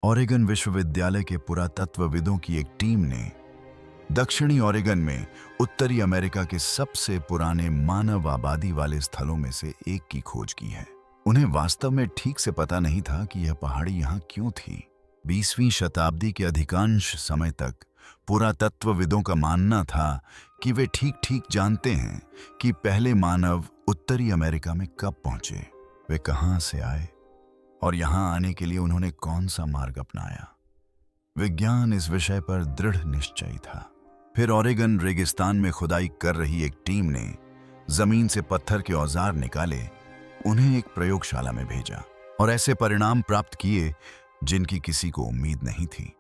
Oregon विश्वविद्यालय के पुरातत्वविदों की एक टीम ने दक्षिणी ओरेगन में उत्तरी अमेरिका के सबसे पुराने मानव आबादी वाले स्थलों में से एक की खोज की है। उन्हें वास्तव में ठीक से पता नहीं था कि यह पहाड़ी यहाँ क्यों थी। 20वीं शताब्दी के अधिकांश समय तक पुरातत्वविदों का मानना था कि वे ठीक ठीक जानते हैं कि पहले मानव उत्तरी अमेरिका में कब पहुंचे, वे कहां से आए और यहां आने के लिए उन्होंने कौन सा मार्ग अपनाया। विज्ञान इस विषय पर दृढ़ निश्चयी था। फिर ओरेगन रेगिस्तान में खुदाई कर रही एक टीम ने जमीन से पत्थर के औजार निकाले, उन्हें एक प्रयोगशाला में भेजा और ऐसे परिणाम प्राप्त किए जिनकी किसी को उम्मीद नहीं थी,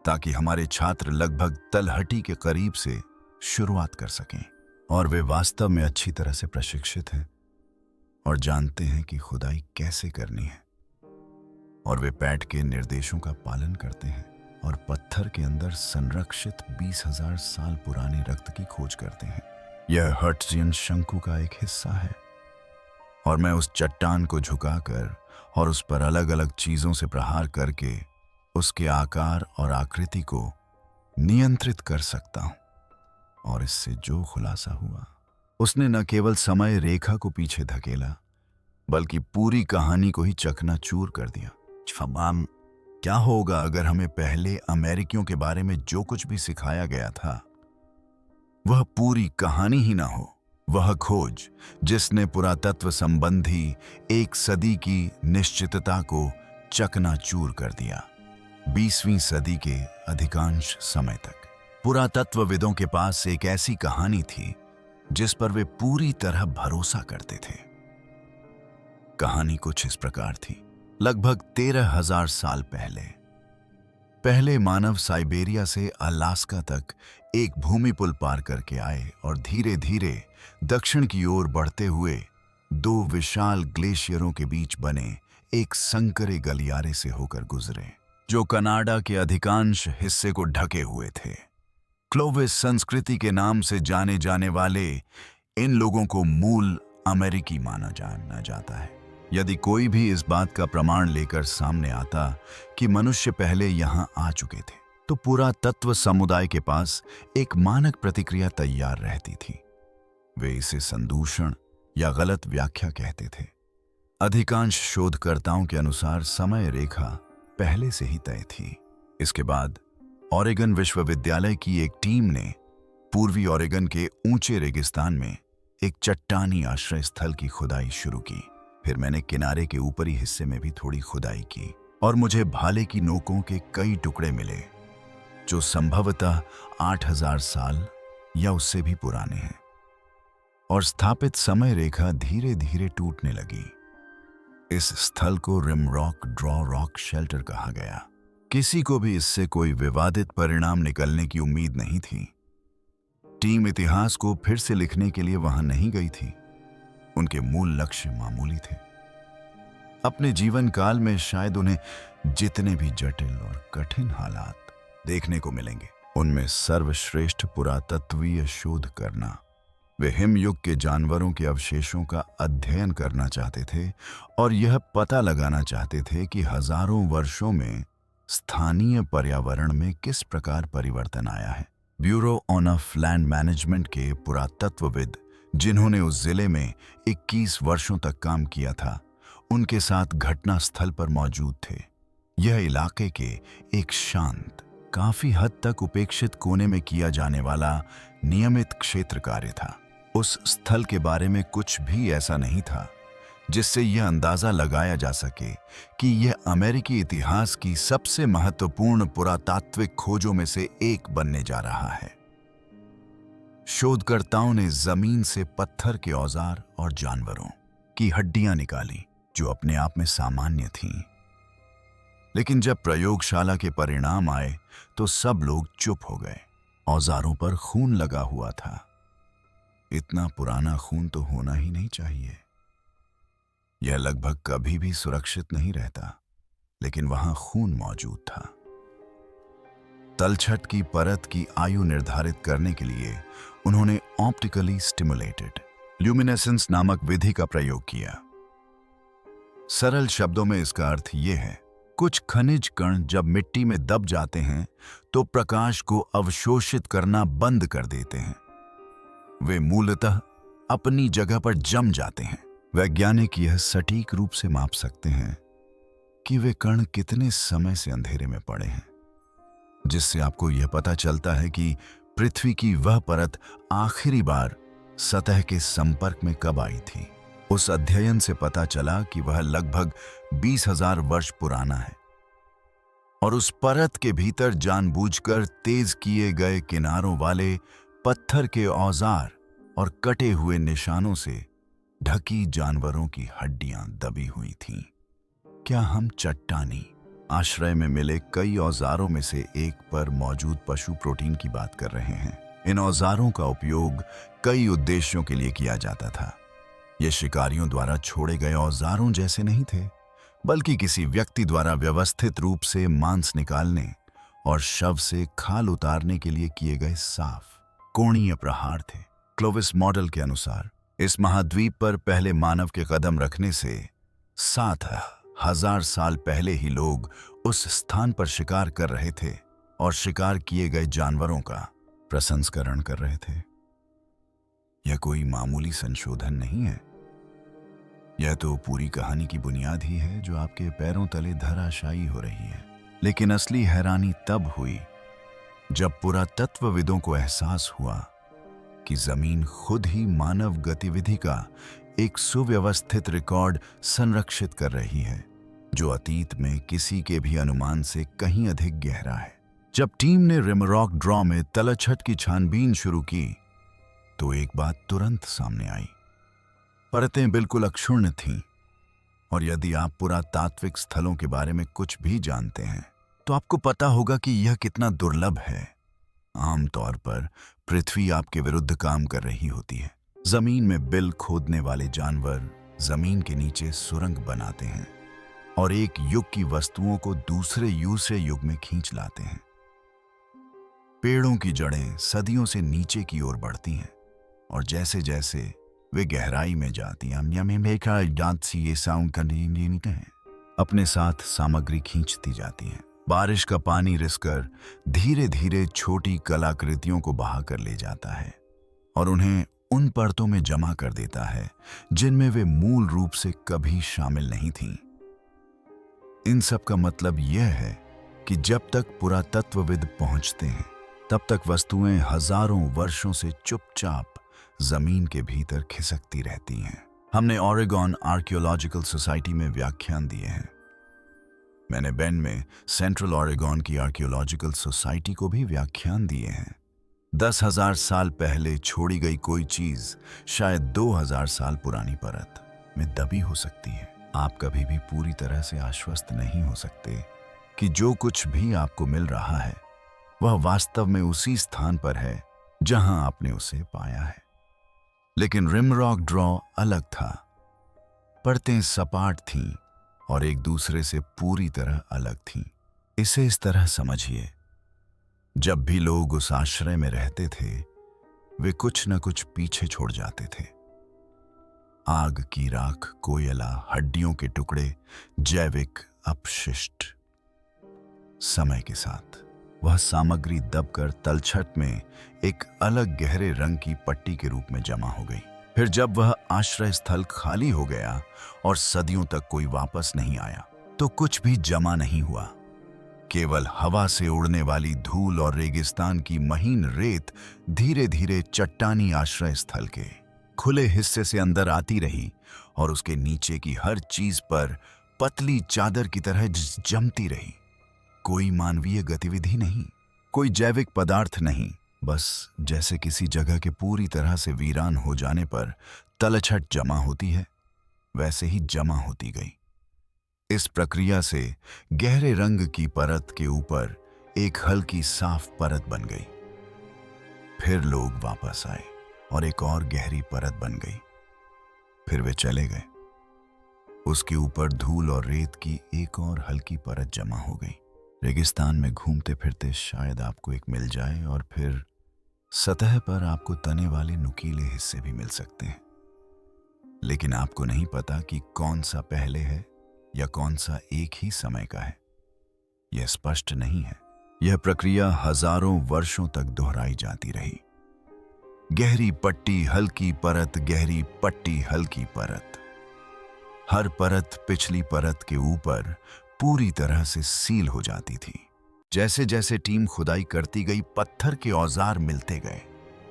ताकि हमारे छात्र लगभग तलहटी के करीब से शुरुआत कर सकें। और वे वास्तव में अच्छी तरह से प्रशिक्षित हैं और जानते हैं कि खुदाई कैसे करनी है, और वे पैट के निर्देशों का पालन करते हैं और पत्थर के अंदर संरक्षित 20,000 साल पुराने रक्त की खोज करते हैं। यह हर्ट्जियन शंकु का एक हिस्सा है और मैं उस चट्टान को झुकाकर और उस पर अलग अलग चीजों से प्रहार करके उसके आकार और आकृति को नियंत्रित कर सकता हूं। और इससे जो खुलासा हुआ, उसने न केवल समय रेखा को पीछे धकेला बल्कि पूरी कहानी को ही चकनाचूर कर दिया। फमाम, क्या होगा अगर हमें पहले अमेरिकियों के बारे में जो कुछ भी सिखाया गया था वह पूरी कहानी ही ना हो। वह खोज जिसने पुरातत्व संबंधी एक सदी की निश्चितता को चकनाचूर कर दिया। 20वीं सदी के अधिकांश समय तक पुरातत्वविदों के पास एक ऐसी कहानी थी जिस पर वे पूरी तरह भरोसा करते थे। कहानी कुछ इस प्रकार थी। लगभग 13,000 साल पहले मानव साइबेरिया से अलास्का तक एक भूमि पुल पार करके आए और धीरे धीरे दक्षिण की ओर बढ़ते हुए दो विशाल ग्लेशियरों के बीच बने एक संकरे गलियारे से होकर गुजरे, जो कनाडा के अधिकांश हिस्से को ढके हुए थे। क्लोविस संस्कृति के नाम से जाने जाने वाले इन लोगों को मूल अमेरिकी माना जाता है। यदि कोई भी इस बात का प्रमाण लेकर सामने आता कि मनुष्य पहले यहां आ चुके थे, तो पुरातत्व समुदाय के पास एक मानक प्रतिक्रिया तैयार रहती थी। वे इसे संदूषण या गलत व्याख्या कहते थे। अधिकांश शोधकर्ताओं के अनुसार समय रेखा पहले से ही तय थी। इसके बाद ओरेगन विश्वविद्यालय की एक टीम ने पूर्वी ओरेगन के ऊंचे रेगिस्तान में एक चट्टानी आश्रय स्थल की खुदाई शुरू की। फिर मैंने किनारे के ऊपरी हिस्से में भी थोड़ी खुदाई की और मुझे भाले की नोकों के कई टुकड़े मिले जो संभवतः 8,000 साल या उससे भी पुराने हैं। और स्थापित समय रेखा धीरे धीरे टूटने लगी। इस स्थल को रिम रॉक ड्रॉ रॉक शेल्टर कहा गया। किसी को भी इससे कोई विवादित परिणाम निकलने की उम्मीद नहीं थी। टीम इतिहास को फिर से लिखने के लिए वहां नहीं गई थी। उनके मूल लक्ष्य मामूली थे। अपने जीवन काल में शायद उन्हें जितने भी जटिल और कठिन हालात देखने को मिलेंगे, उनमें सर्वश्रेष्ठ पुरातत्वीय शोध करना। वे हिमयुग के जानवरों के अवशेषों का अध्ययन करना चाहते थे और यह पता लगाना चाहते थे कि हजारों वर्षों में स्थानीय पर्यावरण में किस प्रकार परिवर्तन आया है। ब्यूरो ऑफ लैंड मैनेजमेंट के पुरातत्वविद, जिन्होंने उस जिले में 21 वर्षों तक काम किया था, उनके साथ घटना स्थल पर मौजूद थे। यह इलाके के एक शांत, काफी हद तक उपेक्षित कोने में किया जाने वाला नियमित क्षेत्र कार्य था। उस स्थल के बारे में कुछ भी ऐसा नहीं था जिससे यह अंदाजा लगाया जा सके कि यह अमेरिकी इतिहास की सबसे महत्वपूर्ण पुरातात्विक खोजों में से एक बनने जा रहा है। शोधकर्ताओं ने जमीन से पत्थर के औजार और जानवरों की हड्डियां निकाली जो अपने आप में सामान्य थीं। लेकिन जब प्रयोगशाला के परिणाम आए तो सब लोग चुप हो गए। औजारों पर खून लगा हुआ था। इतना पुराना खून तो होना ही नहीं चाहिए। यह लगभग कभी भी सुरक्षित नहीं रहता, लेकिन वहां खून मौजूद था। तलछट की परत की आयु निर्धारित करने के लिए उन्होंने ऑप्टिकली स्टिमुलेटेड ल्यूमिनेसेंस नामक विधि का प्रयोग किया। सरल शब्दों में इसका अर्थ यह है कुछ खनिज कण जब मिट्टी में दब जाते हैं तो प्रकाश को अवशोषित करना बंद कर देते हैं। वे मूलतः अपनी जगह पर जम जाते हैं। वैज्ञानिक यह सटीक रूप से माप सकते हैं कि वे कण कितने समय से अंधेरे में पड़े हैं, जिससे आपको यह पता चलता है कि पृथ्वी की वह परत आखिरी बार सतह के संपर्क में कब आई थी। उस अध्ययन से पता चला कि वह लगभग 20,000 वर्ष पुराना है और उस परत के भीतर जानबूझकर तेज किए गए किनारों वाले पत्थर के औजार और कटे हुए निशानों से ढकी जानवरों की हड्डियां दबी हुई थीं। क्या हम चट्टानी आश्रय में मिले कई औजारों में से एक पर मौजूद पशु प्रोटीन की बात कर रहे हैं? इन औजारों का उपयोग कई उद्देश्यों के लिए किया जाता था। ये शिकारियों द्वारा छोड़े गए औजारों जैसे नहीं थे, बल्कि किसी व्यक्ति द्वारा व्यवस्थित रूप से मांस निकालने और शव से खाल उतारने के लिए किए गए साफ कोणीय प्रहार थे। क्लोविस मॉडल के अनुसार इस महाद्वीप पर पहले मानव के कदम रखने से 7,000 साल पहले ही लोग उस स्थान पर शिकार कर रहे थे और शिकार किए गए जानवरों का प्रसंस्करण कर रहे थे। यह कोई मामूली संशोधन नहीं है, यह तो पूरी कहानी की बुनियाद ही है जो आपके पैरों तले धराशायी हो रही है। लेकिन असली हैरानी तब हुई जब पुरातत्वविदों को एहसास हुआ कि जमीन खुद ही मानव गतिविधि का एक सुव्यवस्थित रिकॉर्ड संरक्षित कर रही है, जो अतीत में किसी के भी अनुमान से कहीं अधिक गहरा है। जब टीम ने रिमरॉक ड्रॉ में तलछट की छानबीन शुरू की तो एक बात तुरंत सामने आई। परतें बिल्कुल अक्षुण्ण थीं, और यदि आप पुरातात्विक स्थलों के बारे में कुछ भी जानते हैं तो आपको पता होगा कि यह कितना दुर्लभ है। आमतौर पर पृथ्वी आपके विरुद्ध काम कर रही होती है। जमीन में बिल खोदने वाले जानवर जमीन के नीचे सुरंग बनाते हैं और एक युग की वस्तुओं को दूसरे युग में खींच लाते हैं। पेड़ों की जड़ें सदियों से नीचे की ओर बढ़ती हैं और जैसे जैसे वे गहराई में जाती हैं, अपने साथ सामग्री खींचती जाती हैं। बारिश का पानी रिसकर धीरे धीरे छोटी कलाकृतियों को बहाकर ले जाता है और उन्हें उन परतों में जमा कर देता है जिनमें वे मूल रूप से कभी शामिल नहीं थीं। इन सब का मतलब यह है कि जब तक पुरातत्वविद पहुंचते हैं तब तक वस्तुएं हजारों वर्षों से चुपचाप जमीन के भीतर खिसकती रहती हैं। हमने ओरेगॉन आर्कियोलॉजिकल सोसाइटी में व्याख्यान दिए हैं। मैंने बेंड में सेंट्रल ओरेगॉन की आर्कियोलॉजिकल सोसाइटी को भी व्याख्यान दिए हैं। 10,000 साल पहले छोड़ी गई कोई चीज शायद 2,000 साल पुरानी परत में दबी हो सकती है। आप कभी भी पूरी तरह से आश्वस्त नहीं हो सकते कि जो कुछ भी आपको मिल रहा है वह वास्तव में उसी स्थान पर है जहां आपने उसे पाया है। लेकिन रिमरॉक ड्रॉ अलग था। परतें सपाट थीं और एक दूसरे से पूरी तरह अलग थीं। इसे इस तरह समझिए, जब भी लोग उस आश्रय में रहते थे वे कुछ न कुछ पीछे छोड़ जाते थे। आग की राख, कोयला, हड्डियों के टुकड़े, जैविक अपशिष्ट। समय के साथ वह सामग्री दबकर तलछट में एक अलग गहरे रंग की पट्टी के रूप में जमा हो गई। फिर जब वह आश्रय स्थल खाली हो गया और सदियों तक कोई वापस नहीं आया तो कुछ भी जमा नहीं हुआ। केवल हवा से उड़ने वाली धूल और रेगिस्तान की महीन रेत धीरे धीरे चट्टानी आश्रय स्थल के खुले हिस्से से अंदर आती रही और उसके नीचे की हर चीज पर पतली चादर की तरह जमती रही। कोई मानवीय गतिविधि नहीं, कोई जैविक पदार्थ नहीं, बस जैसे किसी जगह के पूरी तरह से वीरान हो जाने पर तलछट जमा होती है, वैसे ही जमा होती गई। इस प्रक्रिया से गहरे रंग की परत के ऊपर एक हल्की साफ परत बन गई। फिर लोग वापस आए और एक और गहरी परत बन गई। फिर वे चले गए। उसके ऊपर धूल और रेत की एक और हल्की परत जमा हो गई। रेगिस्तान में घूमते फिरते शायद आपको एक मिल जाए और फिर सतह पर आपको तने वाले नुकीले हिस्से भी मिल सकते हैं। लेकिन आपको नहीं पता कि कौन सा पहले है या कौन सा एक ही समय का है। यह स्पष्ट नहीं है। यह प्रक्रिया हजारों वर्षों तक दोहराई जाती रही। गहरी पट्टी, हल्की परत, गहरी पट्टी, हल्की परत। हर परत पिछली परत के ऊपर पूरी तरह से सील हो जाती थी। जैसे जैसे टीम खुदाई करती गई, पत्थर के औजार मिलते गए।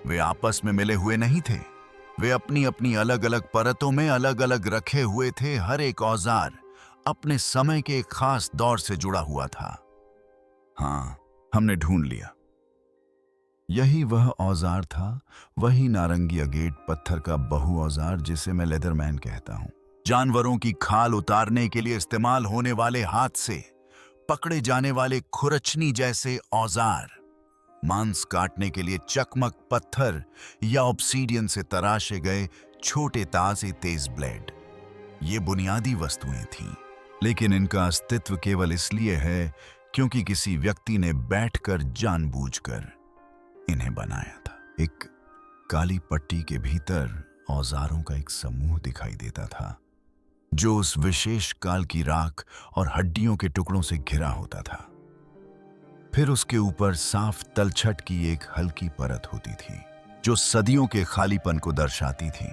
वे आपस में मिले हुए नहीं थे, वे अपनी अपनी अलग अलग परतों में अलग अलग रखे हुए थे। हर एक औजार अपने समय के एक खास दौर से जुड़ा हुआ था। हाँ, हमने ढूंढ लिया। यही वह औजार था, वही नारंगी अगेट पत्थर का बहु औजार जिसे मैं लेदरमैन कहता हूं। जानवरों की खाल उतारने के लिए इस्तेमाल होने वाले हाथ से पकड़े जाने वाले खुरचनी जैसे औजार, मांस काटने के लिए चकमक पत्थर या ऑब्सीडियन से तराशे गए छोटे ताजे तेज ब्लेड। ये बुनियादी वस्तुएं थीं, लेकिन इनका अस्तित्व केवल इसलिए है क्योंकि किसी व्यक्ति ने बैठकर जानबूझकर इन्हें बनाया था। एक काली पट्टी के भीतर औजारों का एक समूह दिखाई देता था जो उस विशेष काल की राख और हड्डियों के टुकड़ों से घिरा होता था। फिर उसके ऊपर साफ तलछट की एक हल्की परत होती थी जो सदियों के खालीपन को दर्शाती थी।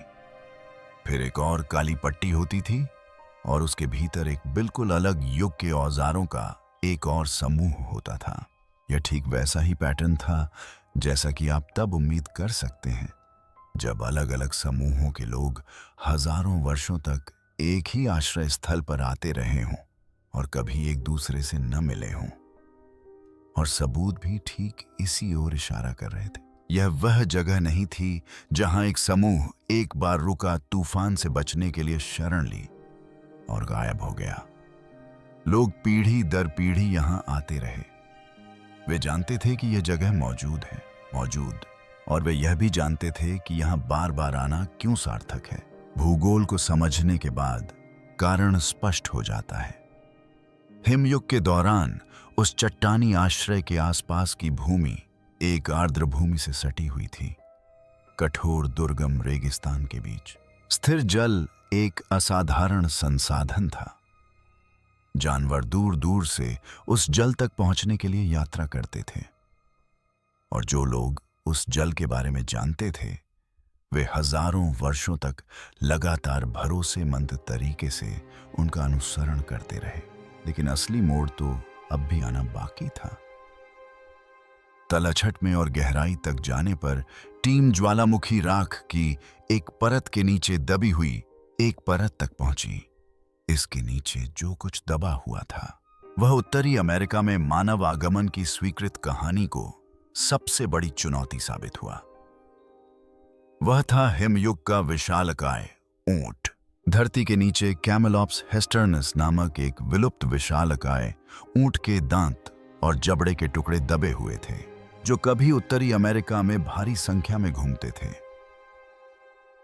फिर एक और काली पट्टी होती थी और उसके भीतर एक बिल्कुल अलग युग के औजारों का एक और समूह होता था। यह ठीक वैसा ही पैटर्न था जैसा कि आप तब उम्मीद कर सकते हैं जब अलग अलग समूहों के लोग हजारों वर्षों तक एक ही आश्रय स्थल पर आते रहे हों और कभी एक दूसरे से न मिले हों। और सबूत भी ठीक इसी ओर इशारा कर रहे थे। यह वह जगह नहीं थी जहां एक समूह एक बार रुका, तूफान से बचने के लिए शरण ली और गायब हो गया। लोग पीढ़ी दर पीढ़ी यहां आते रहे। वे जानते थे कि यह जगह मौजूद, और वे यह भी जानते थे कि यहां बार बार आना क्यों सार्थक है। भूगोल को समझने के बाद कारण स्पष्ट हो जाता है। हिमयुग के दौरान उस चट्टानी आश्रय के आसपास की भूमि एक आर्द्र भूमि से सटी हुई थी। कठोर दुर्गम रेगिस्तान के बीच स्थिर जल एक असाधारण संसाधन था। जानवर दूर दूर से उस जल तक पहुंचने के लिए यात्रा करते थे, और जो लोग उस जल के बारे में जानते थे वे हजारों वर्षों तक लगातार भरोसेमंद तरीके से उनका अनुसरण करते रहे। लेकिन असली मोड़ तो अब भी आना बाकी था। तलछट में और गहराई तक जाने पर टीम ज्वालामुखी राख की एक परत के नीचे दबी हुई एक परत तक पहुंची। इसके नीचे जो कुछ दबा हुआ था वह उत्तरी अमेरिका में मानव आगमन की स्वीकृत कहानी को सबसे बड़ी चुनौती साबित हुआ। वह था हिमयुग का विशालकाय ऊंट। धरती के नीचे कैमेलॉप्स हेस्टर्नस नामक एक विलुप्त विशालकाय ऊंट के दांत और जबड़े के टुकड़े दबे हुए थे जो कभी उत्तरी अमेरिका में भारी संख्या में घूमते थे।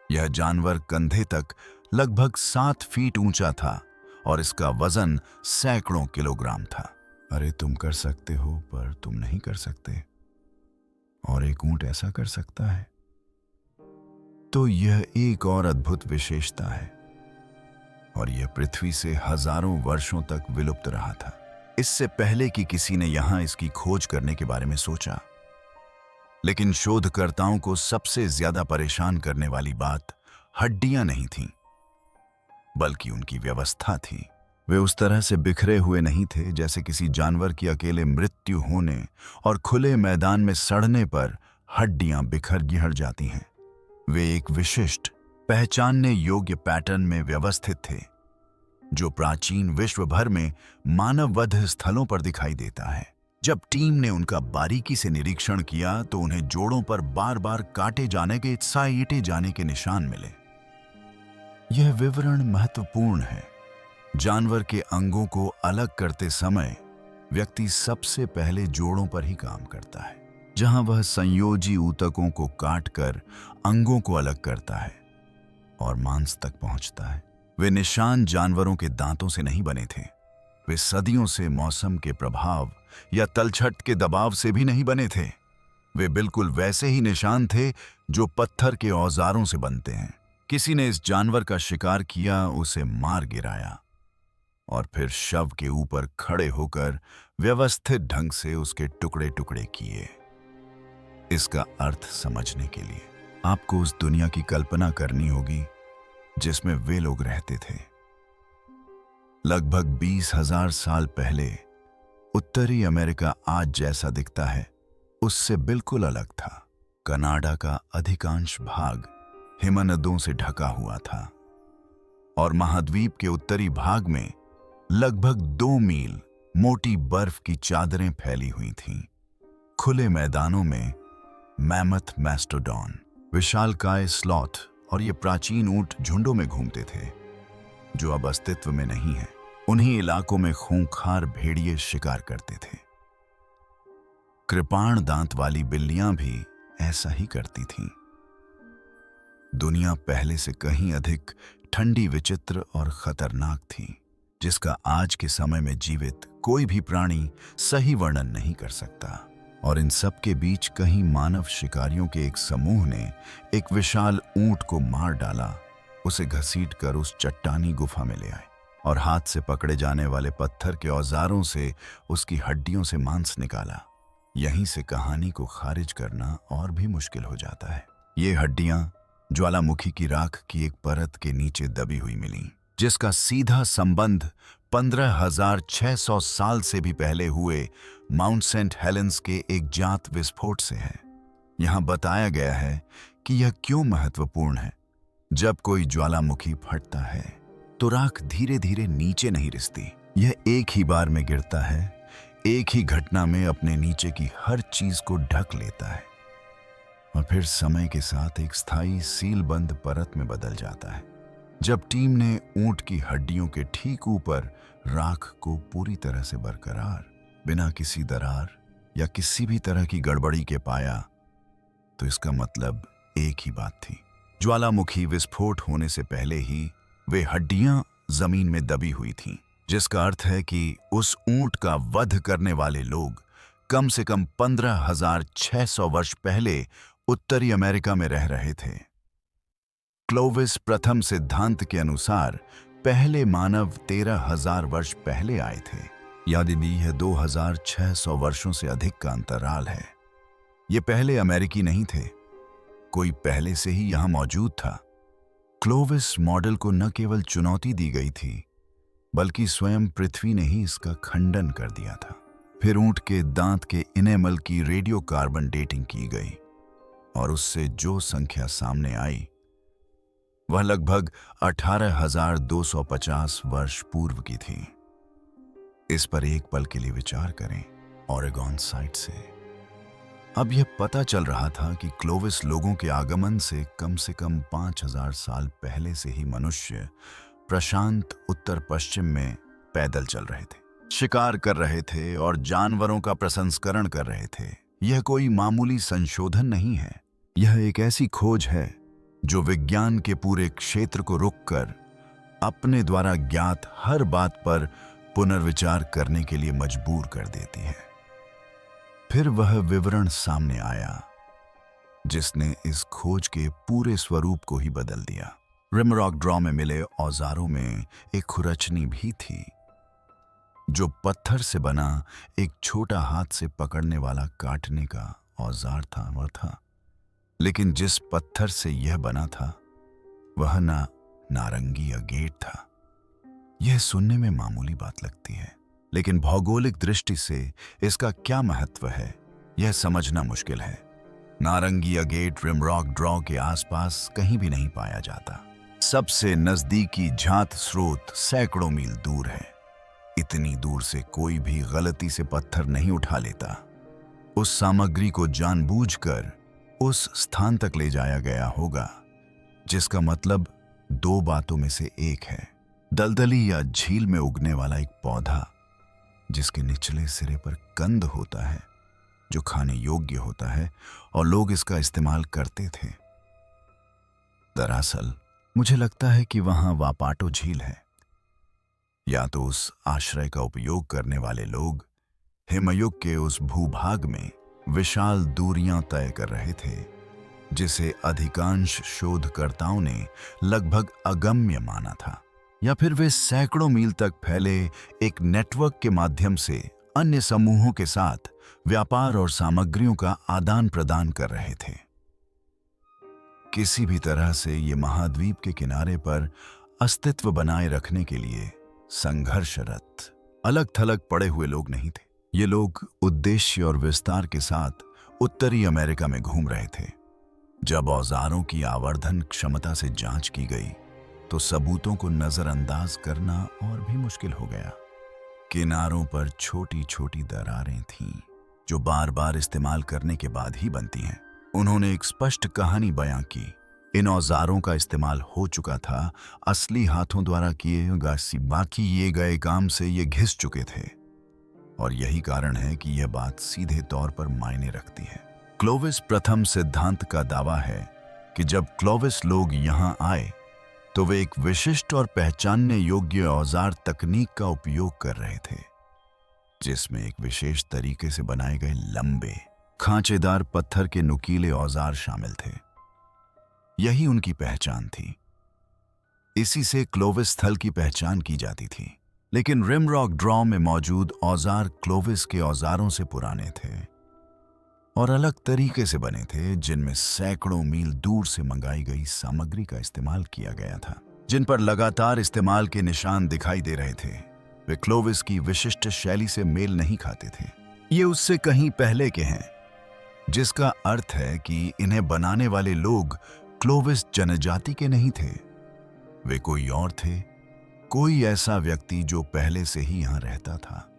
यह जानवर कंधे तक लगभग 7 फीट ऊंचा था और इसका वजन सैकड़ों किलोग्राम था। अरे तुम कर सकते हो पर तुम नहीं कर सकते, और एक ऊंट ऐसा कर सकता है, तो यह एक और अद्भुत विशेषता है। और यह पृथ्वी से हजारों वर्षों तक विलुप्त रहा था, इससे पहले कि किसी ने यहां इसकी खोज करने के बारे में सोचा। लेकिन शोधकर्ताओं को सबसे ज्यादा परेशान करने वाली बात हड्डियां नहीं थीं, बल्कि उनकी व्यवस्था थी। वे उस तरह से बिखरे हुए नहीं थे जैसे किसी जानवर की अकेले मृत्यु होने और खुले मैदान में सड़ने पर हड्डियां बिखर गिर जाती हैं। वे एक विशिष्ट, पहचानने योग्य पैटर्न में व्यवस्थित थे जो प्राचीन विश्व भर में मानव वध स्थलों पर दिखाई देता है। जब टीम ने उनका बारीकी से निरीक्षण किया तो उन्हें जोड़ों पर बार बार काटे जाने के, साइटे जाने के निशान मिले। यह विवरण महत्वपूर्ण है। जानवर के अंगों को अलग करते समय व्यक्ति सबसे पहले जोड़ों पर ही काम करता है, जहां वह संयोजी ऊतकों को काटकर अंगों को अलग करता है और मांस तक पहुंचता है। वे निशान जानवरों के दांतों से नहीं बने थे। वे सदियों से मौसम के प्रभाव या तलछट के दबाव से भी नहीं बने थे। वे बिल्कुल वैसे ही निशान थे जो पत्थर के औजारों से बनते हैं। किसी ने इस जानवर का शिकार किया, उसे मार गिराया और फिर शव के ऊपर खड़े होकर व्यवस्थित ढंग से उसके टुकड़े टुकड़े किए। इसका अर्थ समझने के लिए आपको उस दुनिया की कल्पना करनी होगी जिसमें वे लोग रहते थे। लगभग 20,000 साल पहले उत्तरी अमेरिका आज जैसा दिखता है उससे बिल्कुल अलग था। कनाडा का अधिकांश भाग हिमनदों से ढका हुआ था और महाद्वीप के उत्तरी भाग में लगभग 2 मील मोटी बर्फ की चादरें फैली हुई थीं। खुले मैदानों में मैमथ मैस्टोडॉन, विशालकाय स्लॉथ और ये प्राचीन ऊंट झुंडों में घूमते थे जो अब अस्तित्व में नहीं है। उन्हीं इलाकों में खूंखार भेड़िए शिकार करते थे। कृपाण दांत वाली बिल्लियां भी ऐसा ही करती थीं। दुनिया पहले से कहीं अधिक ठंडी, विचित्र और खतरनाक थी जिसका आज के समय में जीवित कोई भी प्राणी सही वर्णन नहीं कर सकता। और इन सब के बीच कहीं मानव शिकारियों के एक समूह ने एक विशाल ऊंट को मार डाला, उसे घसीटकर उस चट्टानी गुफा में ले आए और हाथ से पकड़े जाने वाले पत्थर के औजारों से उसकी हड्डियों से मांस निकाला। यहीं से कहानी को खारिज करना और भी मुश्किल हो जाता है। ये हड्डियां ज्वालामुखी की राख की एक परत के नीचे दबी हुई मिली, जिसका सीधा संबंध 15,600 साल से भी पहले हुए माउंट सेंट हेलेंस के एक जात विस्फोट से है। यहां बताया गया है कि यह क्यों महत्वपूर्ण है। जब कोई ज्वालामुखी फटता है तो राख धीरे धीरे नीचे नहीं रिसती, यह एक ही बार में गिरता है, एक ही घटना में अपने नीचे की हर चीज को ढक लेता है और फिर समय के साथ एक स्थायी सीलबंद परत में बदल जाता है। जब टीम ने ऊंट की हड्डियों के ठीक ऊपर राख को पूरी तरह से बरकरार, बिना किसी दरार या किसी भी तरह की गड़बड़ी के पाया, तो इसका मतलब एक ही बात थी। ज्वालामुखी विस्फोट होने से पहले ही वे हड्डियां जमीन में दबी हुई थीं, जिसका अर्थ है कि उस ऊंट का वध करने वाले लोग कम से कम 15,600 वर्ष पहले उत्तरी अमेरिका में रह रहे थे। क्लोविस प्रथम सिद्धांत के अनुसार पहले मानव 13,000 वर्ष पहले आए थे। यदि यह 2,600 वर्षों से अधिक का अंतराल है। ये पहले अमेरिकी नहीं थे, कोई पहले से ही यहां मौजूद था। क्लोविस मॉडल को न केवल चुनौती दी गई थी, बल्कि स्वयं पृथ्वी ने ही इसका खंडन कर दिया था। फिर ऊंट के दांत के इनेमल की रेडियो कार्बन डेटिंग की गई और उससे जो संख्या सामने आई वह लगभग 18,250 वर्ष पूर्व की थी। इस पर एक पल के लिए विचार करें। ओरेगॉन साइट से अब यह पता चल रहा था कि क्लोविस लोगों के आगमन से कम 5,000 साल पहले से ही मनुष्य प्रशांत उत्तर पश्चिम में पैदल चल रहे थे, शिकार कर रहे थे और जानवरों का प्रसंस्करण कर रहे थे। यह कोई मामूली संशोधन नहीं है, यह एक ऐसी खोज है जो विज्ञान के पूरे क्षेत्र को रोककर अपने द्वारा ज्ञात हर बात पर पुनर्विचार करने के लिए मजबूर कर देती है। फिर वह विवरण सामने आया जिसने इस खोज के पूरे स्वरूप को ही बदल दिया। रिमरॉक ड्रॉ में मिले औजारों में एक खुरचनी भी थी जो पत्थर से बना एक छोटा हाथ से पकड़ने वाला काटने का औजार था। वह था, लेकिन जिस पत्थर से यह बना था वह नारंगी अगेट था। यह सुनने में मामूली बात लगती है, लेकिन भौगोलिक दृष्टि से इसका क्या महत्व है यह समझना मुश्किल है। नारंगी अगेट रिमरॉक ड्रॉ के आसपास कहीं भी नहीं पाया जाता। सबसे नजदीकी झात स्रोत सैकड़ों मील दूर है। इतनी दूर से कोई भी गलती से पत्थर नहीं उठा लेता। उस सामग्री को जानबूझकर उस स्थान तक ले जाया गया होगा, जिसका मतलब दो बातों में से एक है। दलदली या झील में उगने वाला एक पौधा जिसके निचले सिरे पर कंद होता है जो खाने योग्य होता है और लोग इसका इस्तेमाल करते थे। दरअसल मुझे लगता है कि वहां वापाटो झील है। या तो उस आश्रय का उपयोग करने वाले लोग हिमयुग के उस भूभाग में विशाल दूरियां तय कर रहे थे जिसे अधिकांश शोधकर्ताओं ने लगभग अगम्य माना था, या फिर वे सैकड़ों मील तक फैले एक नेटवर्क के माध्यम से अन्य समूहों के साथ व्यापार और सामग्रियों का आदान प्रदान कर रहे थे। किसी भी तरह से ये महाद्वीप के किनारे पर अस्तित्व बनाए रखने के लिए संघर्षरत अलग थलग पड़े हुए लोग नहीं थे। ये लोग उद्देश्य और विस्तार के साथ उत्तरी अमेरिका में घूम रहे थे। जब औजारों की आवर्धन क्षमता से जांच की गई तो सबूतों को नजरअंदाज करना और भी मुश्किल हो गया। किनारों पर छोटी छोटी दरारें थीं जो बार बार इस्तेमाल करने के बाद ही बनती हैं। उन्होंने एक स्पष्ट कहानी बयां की। इन औजारों का इस्तेमाल हो चुका था, असली हाथों द्वारा किए गए काम से ये घिस चुके थे, और यही कारण है कि यह बात सीधे तौर पर मायने रखती है। क्लोविस प्रथम सिद्धांत का दावा है कि जब क्लोविस लोग यहां आए तो वे एक विशिष्ट और पहचानने योग्य औजार तकनीक का उपयोग कर रहे थे, जिसमें एक विशेष तरीके से बनाए गए लंबे खांचेदार पत्थर के नुकीले औजार शामिल थे। यही उनकी पहचान थी। इसी से क्लोविस स्थल की पहचान की जाती थी। लेकिन रिमरॉक ड्रॉ में मौजूद औजार क्लोविस के औजारों से पुराने थे और अलग तरीके से बने थे, जिनमें सैकड़ों मील दूर से मंगाई गई सामग्री का इस्तेमाल किया गया था, जिन पर लगातार इस्तेमाल के निशान दिखाई दे रहे थे। वे क्लोविस की विशिष्ट शैली से मेल नहीं खाते थे। ये उससे कहीं पहले के हैं, जिसका अर्थ है कि इन्हें बनाने वाले लोग क्लोविस जनजाति के नहीं थे। वे कोई और थे, कोई ऐसा व्यक्ति जो पहले से ही यहां रहता था।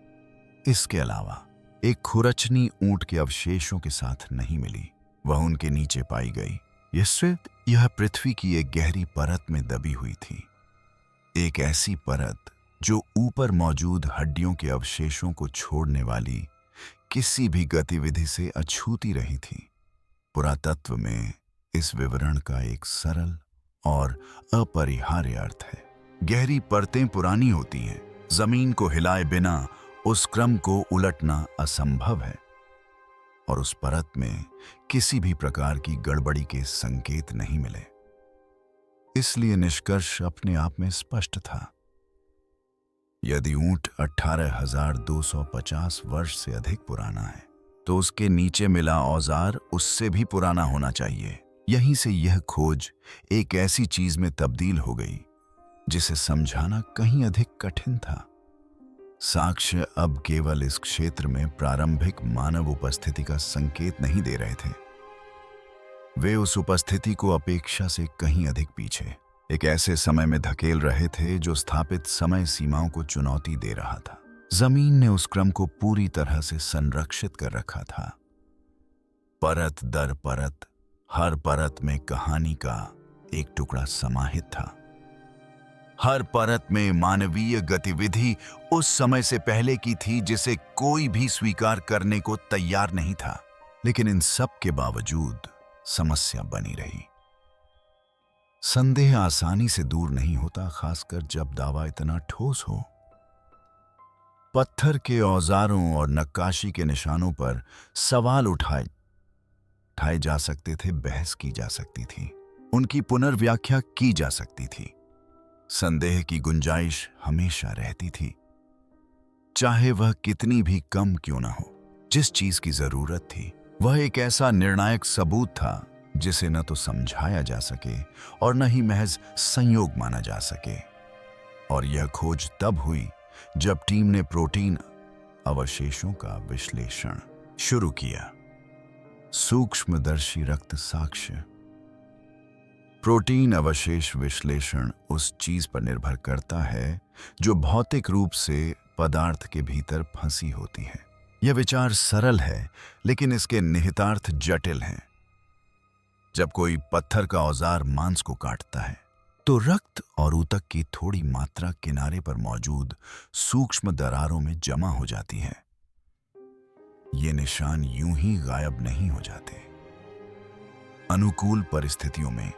इसके अलावा एक खुरचनी ऊंट के अवशेषों के साथ नहीं मिली। वह उनके नीचे पाई गई। यह पृथ्वी की एक गहरी परत में दबी हुई थी, एक ऐसी परत जो ऊपर मौजूद हड्डियों के अवशेषों को छोड़ने वाली किसी भी गतिविधि से अछूती रही थी। पुरातत्व में इस विवरण का एक सरल और अपरिहार्य अर्थ है। गहरी परतें पुरानी होती हैं। जमीन को हिलाए बिना उस क्रम को उलटना असंभव है, और उस परत में किसी भी प्रकार की गड़बड़ी के संकेत नहीं मिले। इसलिए निष्कर्ष अपने आप में स्पष्ट था। यदि ऊंट 18,250 वर्ष से अधिक पुराना है, तो उसके नीचे मिला औजार उससे भी पुराना होना चाहिए। यहीं से यह खोज एक ऐसी चीज में तब्दील हो गई जिसे समझाना कहीं अधिक कठिन था। साक्ष्य अब केवल इस क्षेत्र में प्रारंभिक मानव उपस्थिति का संकेत नहीं दे रहे थे। वे उस उपस्थिति को अपेक्षा से कहीं अधिक पीछे एक ऐसे समय में धकेल रहे थे जो स्थापित समय सीमाओं को चुनौती दे रहा था। जमीन ने उस क्रम को पूरी तरह से संरक्षित कर रखा था। परत दर परत, हर परत में कहानी का एक टुकड़ा समाहित था। हर परत में मानवीय गतिविधि उस समय से पहले की थी जिसे कोई भी स्वीकार करने को तैयार नहीं था। लेकिन इन सब के बावजूद समस्या बनी रही। संदेह आसानी से दूर नहीं होता, खासकर जब दावा इतना ठोस हो। पत्थर के औजारों और नक्काशी के निशानों पर सवाल उठाए जा सकते थे, बहस की जा सकती थी, उनकी पुनर्व्याख्या की जा सकती थी। संदेह की गुंजाइश हमेशा रहती थी, चाहे वह कितनी भी कम क्यों ना हो। जिस चीज की जरूरत थी वह एक ऐसा निर्णायक सबूत था जिसे न तो समझाया जा सके और न ही महज संयोग माना जा सके। और यह खोज तब हुई जब टीम ने प्रोटीन अवशेषों का विश्लेषण शुरू किया। सूक्ष्मदर्शी रक्त साक्ष्य। प्रोटीन अवशेष विश्लेषण उस चीज पर निर्भर करता है जो भौतिक रूप से पदार्थ के भीतर फंसी होती है। यह विचार सरल है, लेकिन इसके निहितार्थ जटिल हैं। जब कोई पत्थर का औजार मांस को काटता है तो रक्त और ऊतक की थोड़ी मात्रा किनारे पर मौजूद सूक्ष्म दरारों में जमा हो जाती है। ये निशान यूं ही गायब नहीं हो जाते। अनुकूल परिस्थितियों में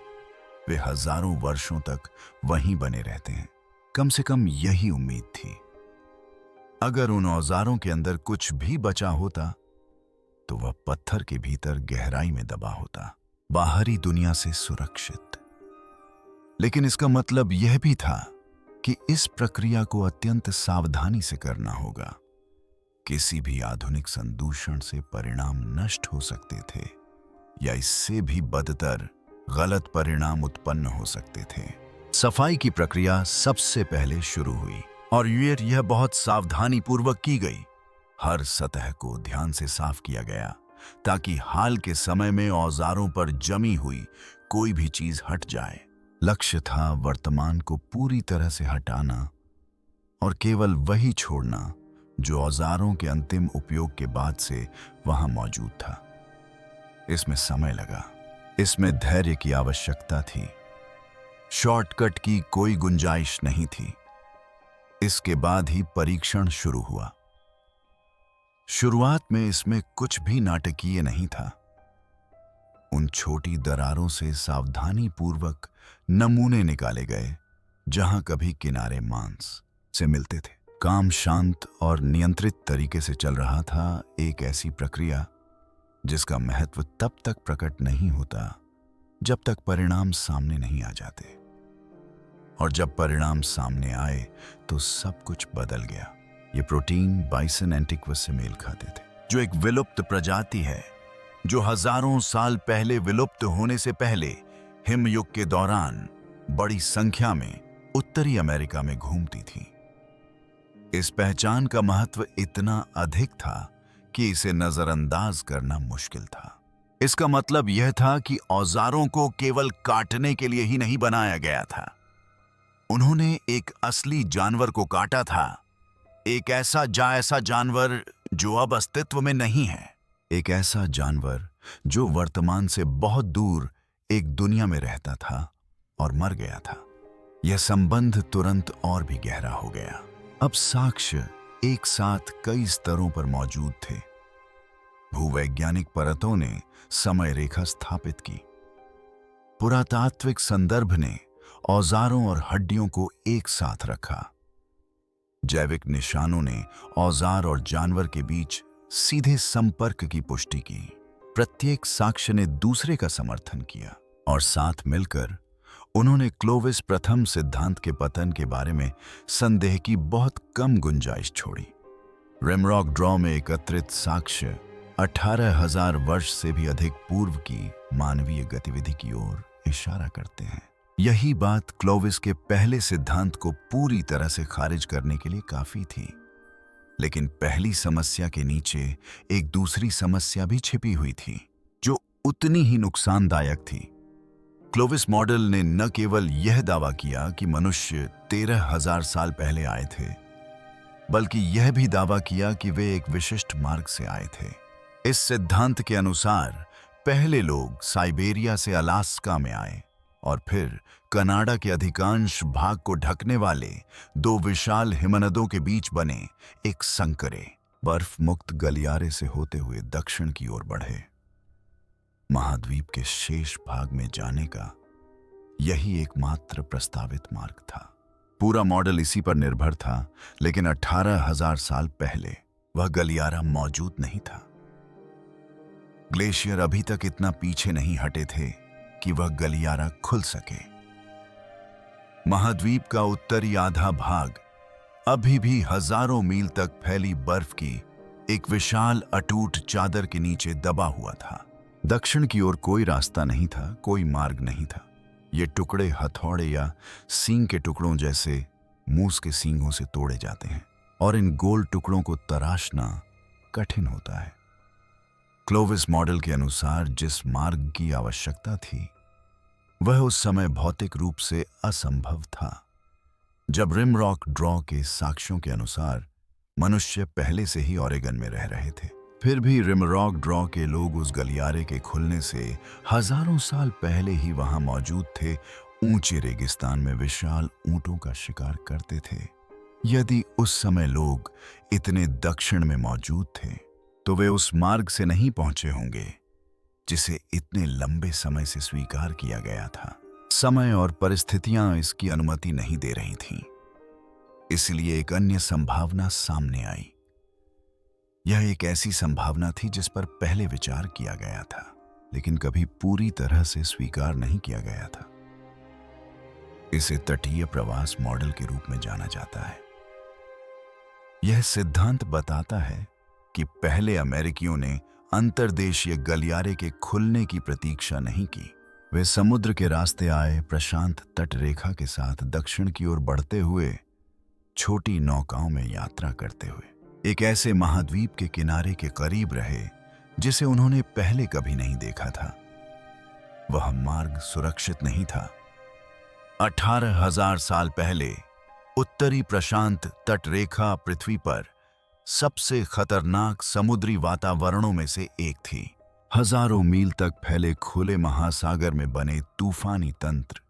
वे हजारों वर्षों तक वहीं बने रहते हैं। कम से कम यही उम्मीद थी। अगर उन औजारों के अंदर कुछ भी बचा होता तो वह पत्थर के भीतर गहराई में दबा होता, बाहरी दुनिया से सुरक्षित। लेकिन इसका मतलब यह भी था कि इस प्रक्रिया को अत्यंत सावधानी से करना होगा। किसी भी आधुनिक संदूषण से परिणाम नष्ट हो सकते थे या इससे भी बदतर गलत परिणाम उत्पन्न हो सकते थे। सफाई की प्रक्रिया सबसे पहले शुरू हुई और यह बहुत सावधानी पूर्वक की गई। हर सतह को ध्यान से साफ किया गया ताकि हाल के समय में औजारों पर जमी हुई कोई भी चीज हट जाए। लक्ष्य था वर्तमान को पूरी तरह से हटाना और केवल वही छोड़ना जो औजारों के अंतिम उपयोग के बाद से वहां मौजूद था। इसमें समय लगा, इसमें धैर्य की आवश्यकता थी, शॉर्टकट की कोई गुंजाइश नहीं थी। इसके बाद ही परीक्षण शुरू हुआ। शुरुआत में इसमें कुछ भी नाटकीय नहीं था। उन छोटी दरारों से सावधानी पूर्वक नमूने निकाले गए जहां कभी किनारे मांस से मिलते थे। काम शांत और नियंत्रित तरीके से चल रहा था, एक ऐसी प्रक्रिया जिसका महत्व तब तक प्रकट नहीं होता जब तक परिणाम सामने नहीं आ जाते, और जब परिणाम सामने आए तो सब कुछ बदल गया। ये प्रोटीन बाइसन एंटिक्वस से मेल खाते थे, जो एक विलुप्त प्रजाति है जो हजारों साल पहले विलुप्त होने से पहले हिमयुग के दौरान बड़ी संख्या में उत्तरी अमेरिका में घूमती थी। इस पहचान का महत्व इतना अधिक था कि इसे नजरअंदाज करना मुश्किल था। इसका मतलब यह था कि औजारों को केवल काटने के लिए ही नहीं बनाया गया था। उन्होंने एक असली जानवर को काटा था, एक ऐसा जानवर जो अब अस्तित्व में नहीं है, एक ऐसा जानवर जो वर्तमान से बहुत दूर एक दुनिया में रहता था और मर गया था। यह संबंध तुरंत और भी गहरा हो गया। अब साक्ष्य एक साथ कई स्तरों पर मौजूद थे। भूवैज्ञानिक परतों ने समय रेखा स्थापित की, पुरातात्विक संदर्भ ने औजारों और हड्डियों को एक साथ रखा, जैविक निशानों ने औजार और जानवर के बीच सीधे संपर्क की पुष्टि की। प्रत्येक साक्ष्य ने दूसरे का समर्थन किया और साथ मिलकर उन्होंने क्लोविस प्रथम सिद्धांत के पतन के बारे में संदेह की बहुत कम गुंजाइश छोड़ी। रिमरॉक ड्रॉ में एकत्रित साक्ष्य 18,000 वर्ष से भी अधिक पूर्व की मानवीय गतिविधि की ओर इशारा करते हैं। यही बात क्लोविस के पहले सिद्धांत को पूरी तरह से खारिज करने के लिए काफी थी। लेकिन पहली समस्या के नीचे एक दूसरी समस्या भी छिपी हुई थी जो उतनी ही नुकसानदायक थी। क्लोविस मॉडल ने न केवल यह दावा किया कि मनुष्य 13,000 साल पहले आए थे, बल्कि यह भी दावा किया कि वे एक विशिष्ट मार्ग से आए थे। इस सिद्धांत के अनुसार पहले लोग साइबेरिया से अलास्का में आए और फिर कनाडा के अधिकांश भाग को ढकने वाले दो विशाल हिमनदों के बीच बने एक संकरे बर्फ मुक्त गलियारे से होते हुए दक्षिण की ओर बढ़े। महाद्वीप के शेष भाग में जाने का यही एकमात्र प्रस्तावित मार्ग था। पूरा मॉडल इसी पर निर्भर था, लेकिन 18,000 साल पहले वह गलियारा मौजूद नहीं था। ग्लेशियर अभी तक इतना पीछे नहीं हटे थे कि वह गलियारा खुल सके। महाद्वीप का उत्तरी आधा भाग अभी भी हजारों मील तक फैली बर्फ की एक विशाल अटूट चादर के नीचे दबा हुआ था। दक्षिण की ओर कोई रास्ता नहीं था, कोई मार्ग नहीं था। ये टुकड़े हथौड़े या सींग के टुकड़ों जैसे मूस के सींगों से तोड़े जाते हैं और इन गोल टुकड़ों को तराशना कठिन होता है। क्लोविस मॉडल के अनुसार जिस मार्ग की आवश्यकता थी वह उस समय भौतिक रूप से असंभव था। जब रिमरॉक ड्रॉ के साक्ष्यों के अनुसार मनुष्य पहले से ही ओरेगन में रह रहे थे, फिर भी रिमरॉक ड्रॉ के लोग उस गलियारे के खुलने से हजारों साल पहले ही वहां मौजूद थे। ऊंचे रेगिस्तान में विशाल ऊंटों का शिकार करते थे। यदि उस समय लोग इतने दक्षिण में मौजूद थे तो वे उस मार्ग से नहीं पहुंचे होंगे जिसे इतने लंबे समय से स्वीकार किया गया था। समय और परिस्थितियां इसकी अनुमति नहीं दे रही थीं। इसलिए एक अन्य संभावना सामने आई। यह एक ऐसी संभावना थी जिस पर पहले विचार किया गया था, लेकिन कभी पूरी तरह से स्वीकार नहीं किया गया था। इसे तटीय प्रवास मॉडल के रूप में जाना जाता है। यह सिद्धांत बताता है कि पहले अमेरिकियों ने अंतर्देशीय गलियारे के खुलने की प्रतीक्षा नहीं की। वे समुद्र के रास्ते आए, प्रशांत तट रेखा के साथ दक्षिण की ओर बढ़ते हुए, छोटी नौकाओं में यात्रा करते हुए एक ऐसे महाद्वीप के किनारे के करीब रहे जिसे उन्होंने पहले कभी नहीं देखा था। वह मार्ग सुरक्षित नहीं था। 18,000 साल पहले उत्तरी प्रशांत तट रेखा पृथ्वी पर सबसे खतरनाक समुद्री वातावरणों में से एक थी। हजारों मील तक फैले खुले महासागर में बने तूफानी तंत्र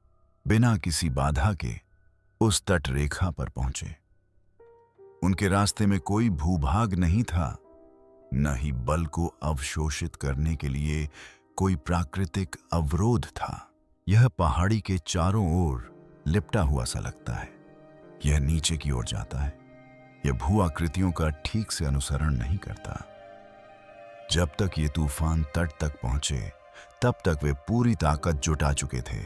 बिना किसी बाधा के उस तट रेखा पर पहुंचे। उनके रास्ते में कोई भूभाग नहीं था, न ही बल को अवशोषित करने के लिए कोई प्राकृतिक अवरोध था। यह पहाड़ी के चारों ओर लिपटा हुआ सा लगता है। यह नीचे की ओर जाता है। यह भू आकृतियों का ठीक से अनुसरण नहीं करता। जब तक ये तूफान तट तक पहुंचे, तब तक वे पूरी ताकत जुटा चुके थे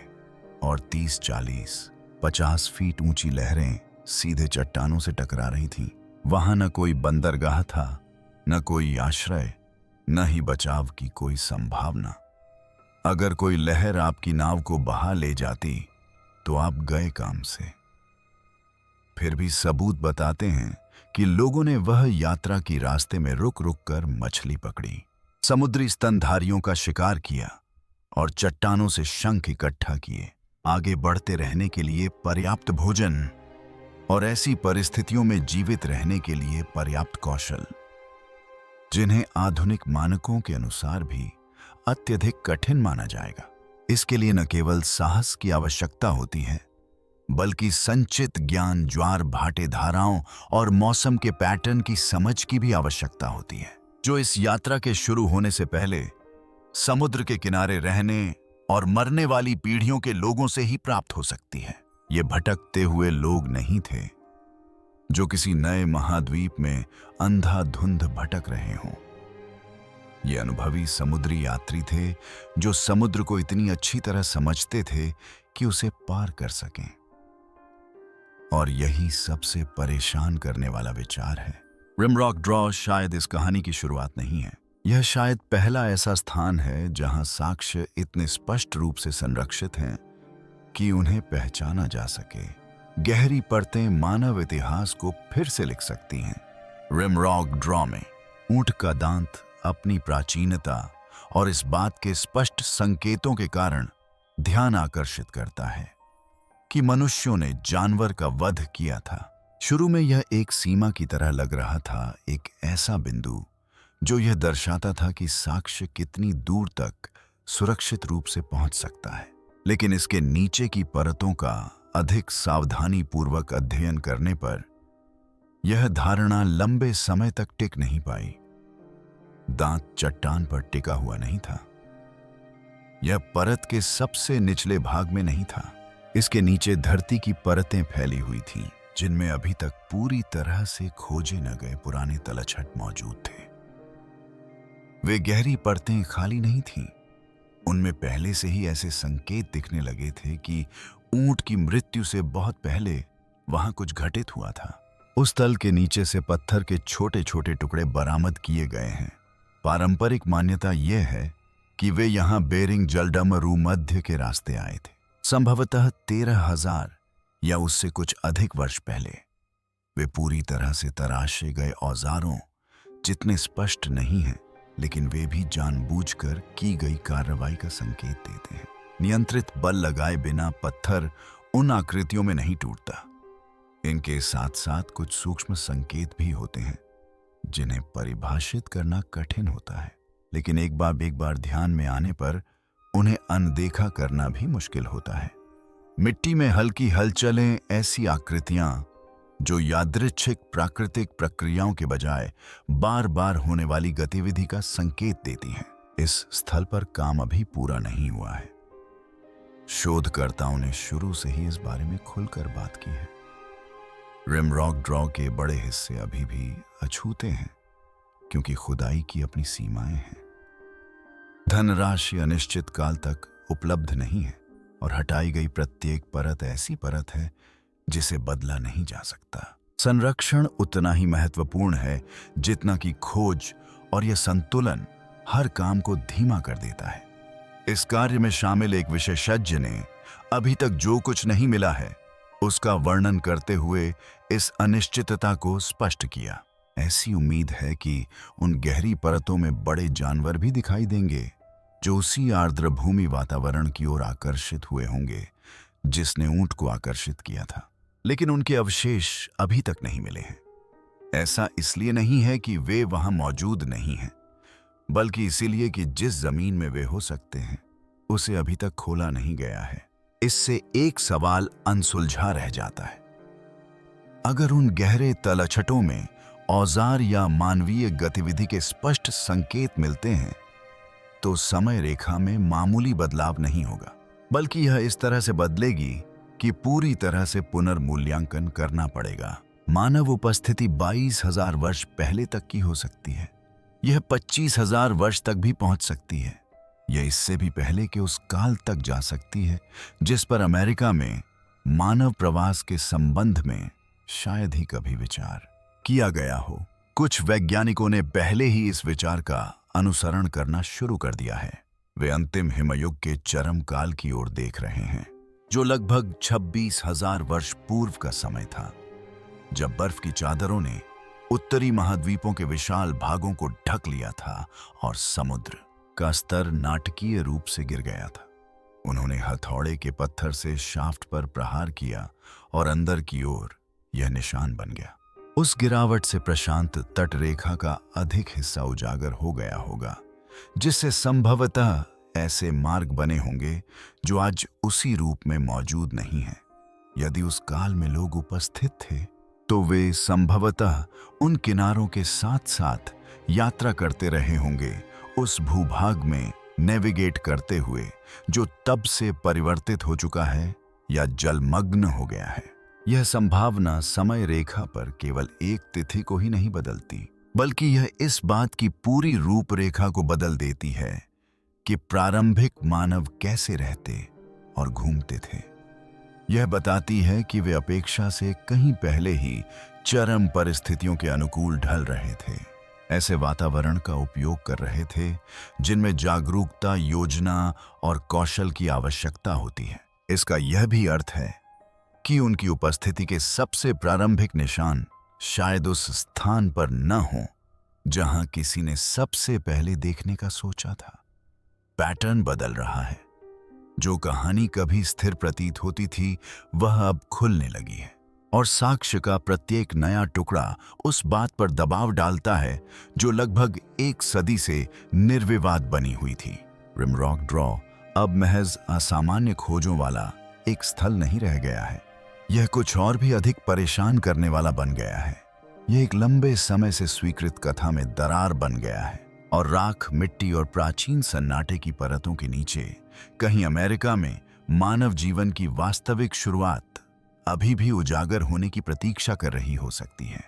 और 30, 40, 50 फीट ऊंची लहरें सीधे चट्टानों से टकरा रही थीं। वहां न कोई बंदरगाह था, न कोई आश्रय, न ही बचाव की कोई संभावना। अगर कोई लहर आपकी नाव को बहा ले जाती तो आप गए काम से। फिर भी सबूत बताते हैं कि लोगों ने वह यात्रा की रास्ते में रुक रुक कर मछली पकड़ी, समुद्री स्तनधारियों का शिकार किया और चट्टानों से शंख इकट्ठा किए। आगे बढ़ते रहने के लिए पर्याप्त भोजन और ऐसी परिस्थितियों में जीवित रहने के लिए पर्याप्त कौशल, जिन्हें आधुनिक मानकों के अनुसार भी अत्यधिक कठिन माना जाएगा। इसके लिए न केवल साहस की आवश्यकता होती है, बल्कि संचित ज्ञान, ज्वार भाटे धाराओं और मौसम के पैटर्न की समझ की भी आवश्यकता होती है, जो इस यात्रा के शुरू होने से पहले समुद्र के किनारे रहने और मरने वाली पीढ़ियों के लोगों से ही प्राप्त हो सकती है। ये भटकते हुए लोग नहीं थे जो किसी नए महाद्वीप में अंधाधुंध भटक रहे हों। ये अनुभवी समुद्री यात्री थे जो समुद्र को इतनी अच्छी तरह समझते थे कि उसे पार कर सकें। और यही सबसे परेशान करने वाला विचार है। रिमरॉक ड्रॉ शायद इस कहानी की शुरुआत नहीं है। यह शायद पहला ऐसा स्थान है जहां साक्ष्य इतने स्पष्ट रूप से संरक्षित हैं कि उन्हें पहचाना जा सके। गहरी परतें मानव इतिहास को फिर से लिख सकती हैं। रिमरॉक ड्रॉ में ऊंट का दांत अपनी प्राचीनता और इस बात के स्पष्ट संकेतों के कारण ध्यान आकर्षित करता है कि मनुष्यों ने जानवर का वध किया था। शुरू में यह एक सीमा की तरह लग रहा था, एक ऐसा बिंदु जो यह दर्शाता था कि साक्ष्य कितनी दूर तक सुरक्षित रूप से पहुंच सकता है। लेकिन इसके नीचे की परतों का अधिक सावधानी पूर्वक अध्ययन करने पर यह धारणा लंबे समय तक टिक नहीं पाई। दांत चट्टान पर टिका हुआ नहीं था। यह परत के सबसे निचले भाग में नहीं था। इसके नीचे धरती की परतें फैली हुई थीं, जिनमें अभी तक पूरी तरह से खोजे न गए पुराने तलछट मौजूद थे। वे गहरी परतें खाली नहीं थीं। उनमें पहले से ही ऐसे संकेत दिखने लगे थे कि ऊंट की मृत्यु से बहुत पहले वहां कुछ घटित हुआ था। उस तल के नीचे से पत्थर के छोटे छोटे टुकड़े बरामद किए गए हैं। पारंपरिक मान्यता यह है कि वे यहां बेरिंग जलडमरू मध्य के रास्ते आए थे, संभवतः 13,000 या उससे कुछ अधिक वर्ष पहले। वे पूरी तरह से तराशे गए औजारों जितने स्पष्ट नहीं हैं, लेकिन वे भी जानबूझकर की गई कार्रवाई का संकेत देते हैं। नियंत्रित बल लगाए बिना पत्थर उन आकृतियों में नहीं टूटता। इनके साथ साथ कुछ सूक्ष्म संकेत भी होते हैं जिन्हें परिभाषित करना कठिन होता है, लेकिन एक बार ध्यान में आने पर उन्हें अनदेखा करना भी मुश्किल होता है। मिट्टी में हल्की हलचलें ऐसी आकृतियां जो यादृच्छिक प्राकृतिक प्रक्रियाओं के बजाय बार बार होने वाली गतिविधि का संकेत देती हैं। इस स्थल पर काम अभी पूरा नहीं हुआ है। शोधकर्ताओं ने शुरू से ही इस बारे में खुलकर बात की है। रिमरॉक ड्रॉ के बड़े हिस्से अभी भी अछूते हैं क्योंकि खुदाई की अपनी सीमाएं हैं। धनराशि अनिश्चित काल तक उपलब्ध नहीं है। और हटाई गई प्रत्येक परत ऐसी परत है जिसे बदला नहीं जा सकता। संरक्षण उतना ही महत्वपूर्ण है जितना कि खोज, और यह संतुलन हर काम को धीमा कर देता है। इस कार्य में शामिल एक विशेषज्ञ ने अभी तक जो कुछ नहीं मिला है उसका वर्णन करते हुए इस अनिश्चितता को स्पष्ट किया। ऐसी उम्मीद है कि उन गहरी परतों में बड़े जानवर भी दिखाई देंगे जो उसी आर्द्र भूमि वातावरण की ओर आकर्षित हुए होंगे जिसने ऊंट को आकर्षित किया था, लेकिन उनके अवशेष अभी तक नहीं मिले हैं। ऐसा इसलिए नहीं है कि वे वहां मौजूद नहीं हैं, बल्कि इसीलिए कि जिस जमीन में वे हो सकते हैं उसे अभी तक खोला नहीं गया है। इससे एक सवाल अनसुलझा रह जाता है। अगर उन गहरे तलछटों में औजार या मानवीय गतिविधि के स्पष्ट संकेत मिलते हैं तो समय रेखा में मामूली बदलाव नहीं होगा, बल्कि यह इस तरह से बदलेगी कि पूरी तरह से पुनर्मूल्यांकन करना पड़ेगा। मानव उपस्थिति 22,000 वर्ष पहले तक की हो सकती है। यह 25,000 वर्ष तक भी पहुंच सकती है। यह इससे भी पहले के उस काल तक जा सकती है जिस पर अमेरिका में मानव प्रवास के संबंध में शायद ही कभी विचार किया गया हो। कुछ वैज्ञानिकों ने पहले ही इस विचार का अनुसरण करना शुरू कर दिया है। वे अंतिम हिमयुग के चरम काल की ओर देख रहे हैं, जो लगभग 26,000 वर्ष पूर्व का समय था, जब बर्फ की चादरों ने उत्तरी महाद्वीपों के विशाल भागों को ढक लिया था और समुद्र का स्तर नाटकीय रूप से गिर गया था। उन्होंने हथौड़े के पत्थर से शाफ्ट पर प्रहार किया और अंदर की ओर यह निशान बन गया। उस गिरावट से प्रशांत तट रेखा का अधिक हिस्सा उजागर हो गया होगा, जिससे संभवतः ऐसे मार्ग बने होंगे जो आज उसी रूप में मौजूद नहीं हैं। यदि उस काल में लोग उपस्थित थे तो वे संभवतः उन किनारों के साथ साथ यात्रा करते रहे होंगे, उस भूभाग में नेविगेट करते हुए जो तब से परिवर्तित हो चुका है या जलमग्न हो गया है। यह संभावना समय रेखा पर केवल एक तिथि को ही नहीं बदलती, बल्कि यह इस बात की पूरी रूपरेखा को बदल देती है कि प्रारंभिक मानव कैसे रहते और घूमते थे। यह बताती है कि वे अपेक्षा से कहीं पहले ही चरम परिस्थितियों के अनुकूल ढल रहे थे, ऐसे वातावरण का उपयोग कर रहे थे जिनमें जागरूकता, योजना और कौशल की आवश्यकता होती है। इसका यह भी अर्थ है कि उनकी उपस्थिति के सबसे प्रारंभिक निशान शायद उस स्थान पर न हो जहां किसी ने सबसे पहले देखने का सोचा था। पैटर्न बदल रहा है। जो कहानी कभी स्थिर प्रतीत होती थी वह अब खुलने लगी है, और साक्ष्य का प्रत्येक नया टुकड़ा उस बात पर दबाव डालता है जो लगभग एक सदी से निर्विवाद बनी हुई थी। रिमरॉक ड्रॉ अब महज असामान्य खोजों वाला एक स्थल नहीं रह गया है, यह कुछ और भी अधिक परेशान करने वाला बन गया है। यह एक लंबे समय से स्वीकृत कथा में दरार बन गया है, और राख, मिट्टी और प्राचीन सन्नाटे की परतों के नीचे कहीं अमेरिका में मानव जीवन की वास्तविक शुरुआत अभी भी उजागर होने की प्रतीक्षा कर रही हो सकती है।